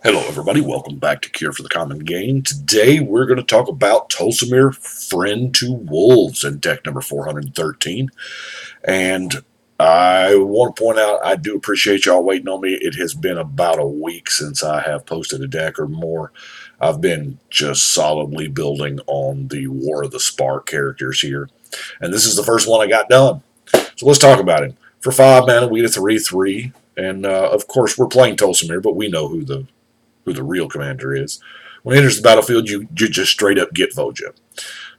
Hello everybody, welcome back to Cure for the Common Game. Today we're going to talk about Tolsimir, Friend to Wolves in deck number 413. And I want to point out, I do appreciate y'all waiting on me. It has been about a week since I have posted a deck or more. I've been just solidly building on the War of the Spark characters here. And this is the first one I got done. So let's talk about him. For 5 mana, we get a 3/3. And of course we're playing Tolsimir, but we know who the real commander is. When he enters the battlefield, you just straight up get Voja.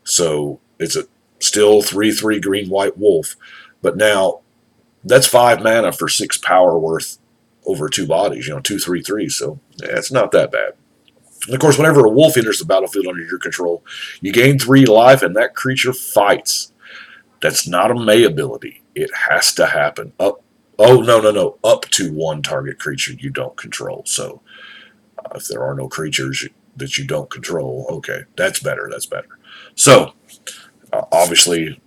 So it's a still 3/3 green-white wolf. But now, that's 5 mana for 6 power worth over 2 bodies, 2/3/3, so yeah, it's not that bad. And of course, whenever a wolf enters the battlefield under your control, you gain 3 life and that creature fights. That's not a May ability. It has to happen. Up to 1 target creature you don't control. So if there are no creatures that you don't control, okay, that's better. So, obviously,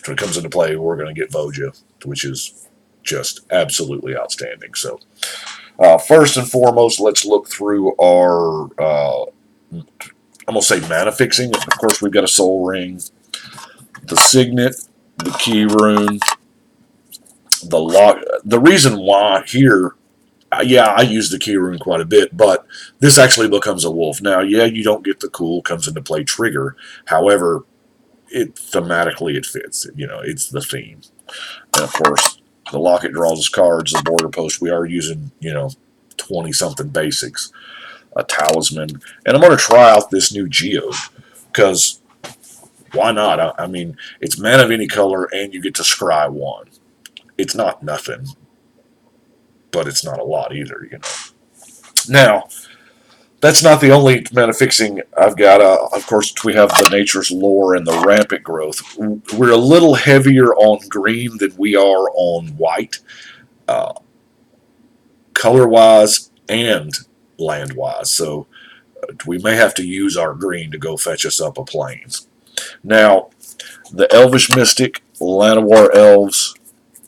when it comes into play, we're going to get Voja, which is just absolutely outstanding. So, first and foremost, let's look through our, I'm going to say mana fixing. Of course, we've got a Soul Ring, the Signet, the Key Rune, the lock. The reason why here, yeah, I use the Key Rune quite a bit, but this actually becomes a wolf. Now, yeah, you don't get the cool comes into play trigger. However, thematically it fits. It's the theme. And of course, the locket draws us cards. The border post, we are using 20-something basics. A talisman, and I'm going to try out this new Geode because why not? I mean, it's mana of any color, and you get to scry 1. It's not nothing, but it's not a lot either, Now, that's not the only mana fixing I've got. Of course, we have the Nature's Lore and the Rampant Growth. We're a little heavier on green than we are on white, color-wise and land-wise. So we may have to use our green to go fetch us up a plains. Now, the Elvish Mystic, Llanowar Elves,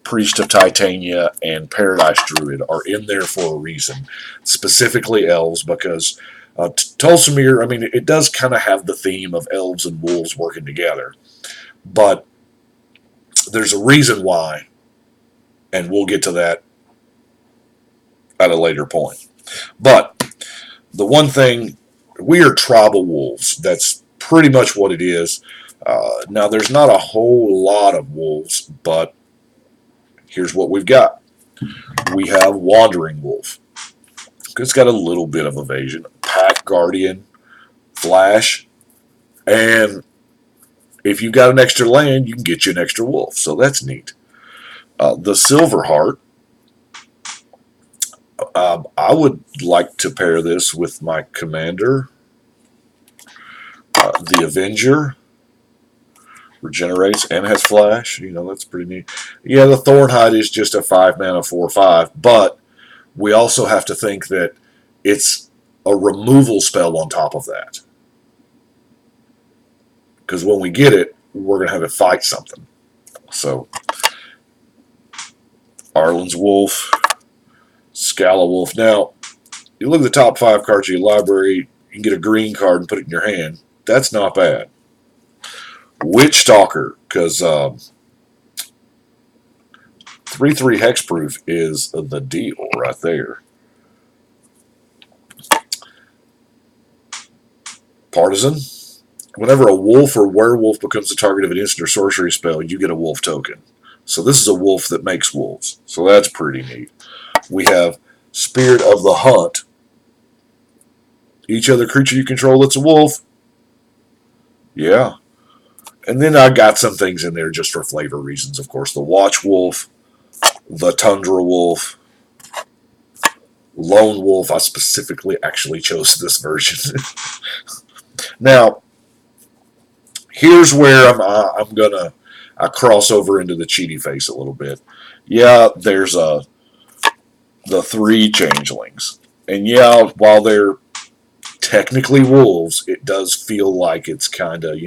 Priest of Titania, and Paradise Druid are in there for a reason. Specifically elves, because Tolsimir, I mean, it does kind of have the theme of elves and wolves working together. But there's a reason why, and we'll get to that at a later point. But the one thing, we are tribal wolves. That's pretty much what it is. Now, there's not a whole lot of wolves, but here's what we've got. We have Wandering Wolf. It's got a little bit of evasion. Pack Guardian, Flash, and if you've got an extra land, you can get you an extra wolf. So that's neat. The Silverheart. I would like to pair this with my commander. The Avenger. Regenerates and has flash. That's pretty neat. Yeah, the Thornhide is just a 5 mana 4/5, but we also have to think that it's a removal spell on top of that. Because when we get it, we're going to have it fight something. So, Arlen's Wolf, Scala Wolf. Now, you look at the top 5 cards of your library, you can get a green card and put it in your hand. That's not bad. Witch Stalker, because 3/3 hexproof is the deal right there. Partisan. Whenever a wolf or werewolf becomes the target of an instant or sorcery spell, you get a wolf token. So this is a wolf that makes wolves. So that's pretty neat. We have Spirit of the Hunt. Each other creature you control that's a wolf. Yeah. And then I got some things in there just for flavor reasons, of course. The Watch Wolf, the Tundra Wolf, Lone Wolf. I specifically actually chose this version. Now, here's where I'm gonna cross over into the cheaty face a little bit. Yeah, there's the 3 changelings, and yeah, while they're technically wolves, it does feel like it's kind of,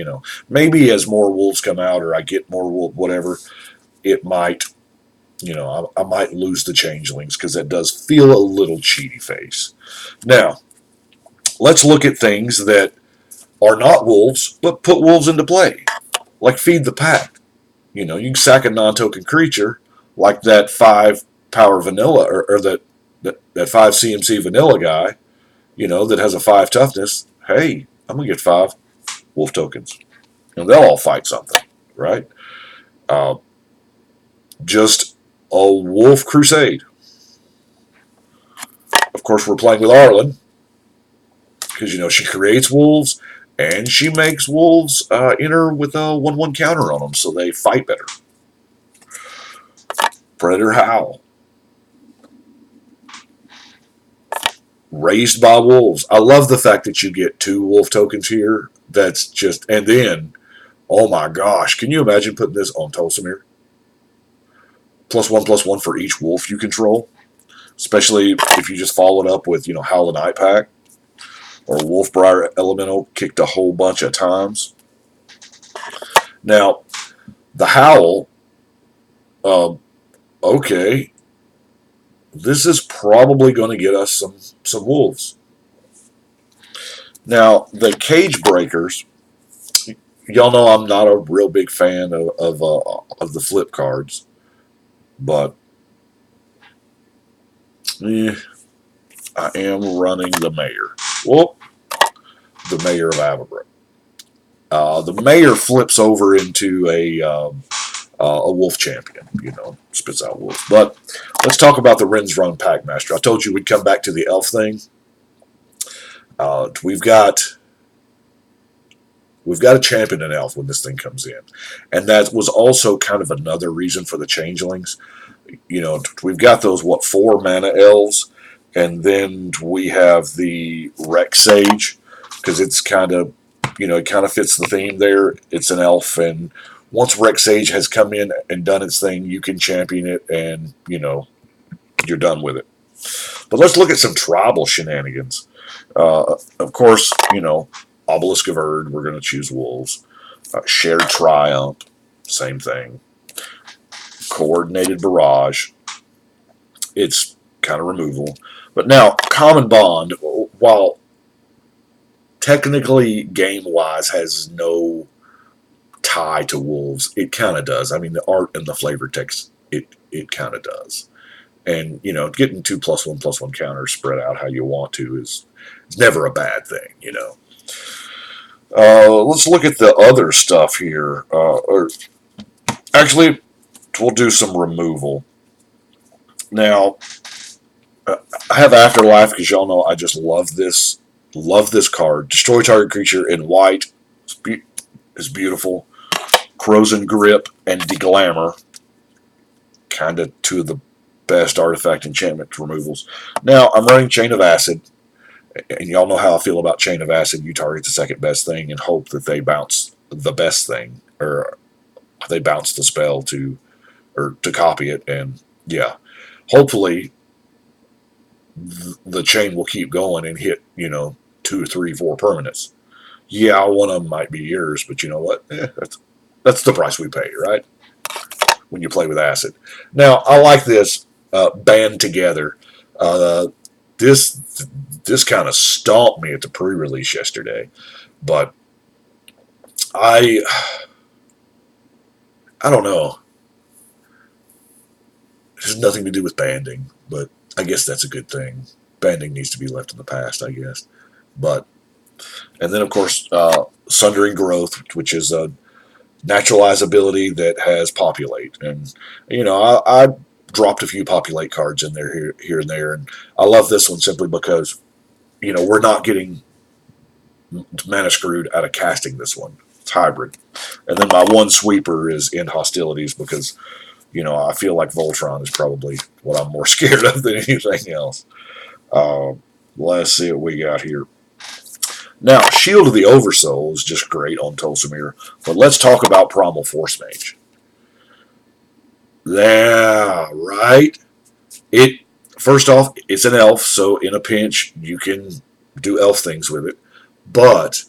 maybe as more wolves come out or I get more wolf, whatever, it might I might lose the changelings because that does feel a little cheaty face. Now, let's look at things that are not wolves, but put wolves into play, like Feed the Pack. You can sack a non-token creature, like that 5 power vanilla, or that 5 CMC vanilla guy, that has a 5 toughness. Hey, I'm going to get 5 wolf tokens. And they'll all fight something, right? Uh, just a wolf crusade. Of course, we're playing with Arlen, because, she creates wolves, and she makes wolves enter with a 1/1 counter on them, so they fight better. Predator Howl. Raised by Wolves. I love the fact that you get 2 wolf tokens here. That's just, and then, oh my gosh, can you imagine putting this on Tolsimir? +1/+1 for each wolf you control, especially if you just follow it up with, Howl the Night Pack or Wolfbriar Elemental kicked a whole bunch of times. Now, the Howl, okay, this is probably going to get us some wolves. Now, the Cage Breakers, y'all know I'm not a real big fan of the flip cards, but I am running the Mayor. Well, the Mayor of Avabra. The Mayor flips over into a wolf champion, spits out wolves. But let's talk about the Ren's Run Packmaster. I told you we'd come back to the elf thing. We've got a champion and elf when this thing comes in, and that was also kind of another reason for the changelings. We've got those 4 mana elves, and then we have the Rex Sage, because it's kind of it kind of fits the theme there. It's an elf, and once Rex Sage has come in and done its thing, you can champion it, and you're done with it. But let's look at some tribal shenanigans. Of course, Obelisk of Erd, we're going to choose wolves. Shared Triumph, same thing. Coordinated Barrage, it's kind of removal. But now, Common Bond, while technically game-wise has no tie to wolves, it kind of does. I mean, the art and the flavor text, it kind of does. And, getting 2 +1/+1 counters spread out how you want to is never a bad thing, Let's look at the other stuff here. Actually, we'll do some removal. Now, I have Afterlife because y'all know I just love this. Love this card. Destroy target creature in white. It's beautiful. Corrosion Grip and Deglamour. Kind of 2 of the best artifact enchantment removals. Now, I'm running Chain of Acid. And y'all know how I feel about Chain of Acid. You target the second best thing and hope that they bounce the best thing. Or they bounce the spell to copy it. And, yeah. Hopefully, the chain will keep going and hit, 2, 3, 4 permanents. Yeah, one of them might be yours, but you know what? That's the price we pay, right? When you play with acid. Now, I like this Band Together. This kind of stomped me at the pre-release yesterday, but I don't know. It has nothing to do with banding, but I guess that's a good thing. Banding needs to be left in the past, I guess. And then, of course, Sundering Growth, which is a naturalize ability that has Populate. And, I dropped a few Populate cards in there here and there. And I love this one simply because, we're not getting mana screwed out of casting this one. It's hybrid. And then my one sweeper is End Hostilities because, I feel like Voltron is probably what I'm more scared of than anything else. Let's see what we got here. Now, Shield of the Oversoul is just great on Tolsimir, but let's talk about Primal Force Mage. Yeah, right? First off, it's an elf, so in a pinch, you can do elf things with it. But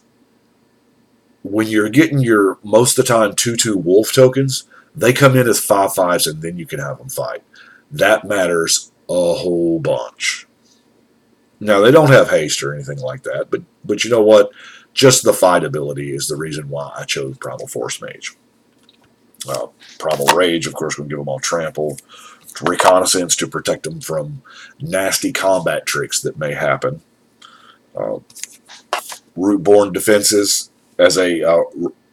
when you're getting your, most of the time, 2/2 wolf tokens, They come in as 5/5s, and then you can have them fight. That matters a whole bunch. Now, they don't have haste or anything like that, but you know what? Just the fight ability is the reason why I chose Primal Force Mage. Primal Rage, of course, we'll give them all trample. Reconnaissance to protect them from nasty combat tricks that may happen. Uh, Rootborn defenses as a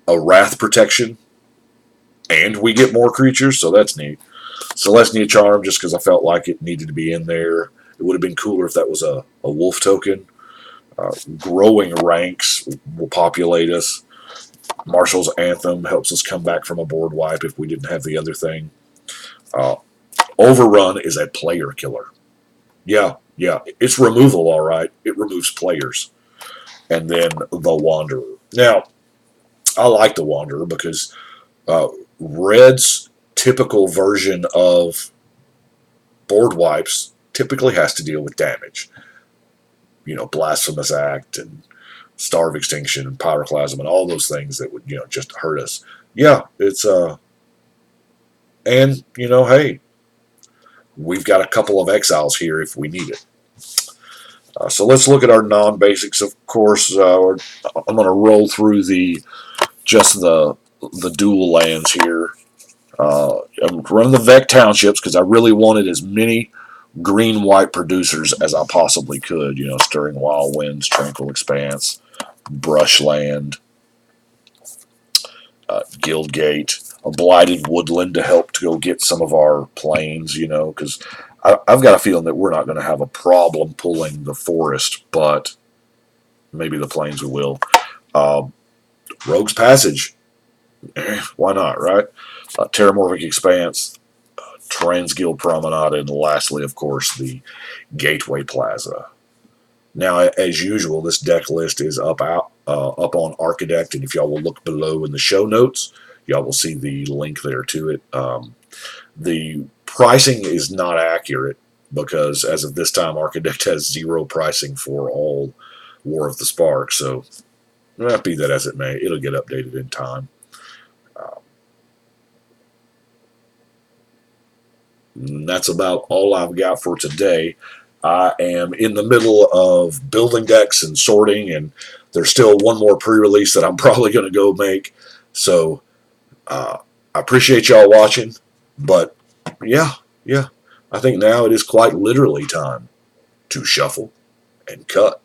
wrath protection, and we get more creatures, so that's neat. Celestia Charm, just because I felt like it needed to be in there. It would have been cooler if that was a wolf token. Growing ranks will populate us. Marshall's Anthem helps us come back from a board wipe if we didn't have the other thing. Overrun is a player killer. Yeah, it's removal, all right. It removes players. And then the Wanderer. Now, I like the Wanderer because Red's typical version of board wipes typically has to deal with damage. You know, Blasphemous Act and Starve Extinction and Pyroclasm and all those things that would, just hurt us. Yeah, it's and hey, we've got a couple of exiles here if we need it. So let's look at our non-basics. Of course, I'm going to roll through just the dual lands here. I'm running the Vec Townships because I really wanted as many green-white producers as I possibly could. Stirring Wild Winds, Tranquil Expanse, Brushland, Guildgate, a Blighted Woodland to help to go get some of our plains, because I've got a feeling that we're not going to have a problem pulling the forest, but maybe the plains we will. Rogue's Passage. Why not, right? Terramorphic Expanse, Transguild Promenade, and lastly, of course, the Gateway Plaza. Now, as usual, this deck list is up on Archidect, and if y'all will look below in the show notes, y'all will see the link there to it. The pricing is not accurate because as of this time, Archidect has 0 pricing for all War of the Spark. So, be that as it may, it'll get updated in time. That's about all I've got for today. I am in the middle of building decks and sorting, and there's still one more pre-release that I'm probably going to go make. So I appreciate y'all watching, but yeah, I think now it is quite literally time to shuffle and cut.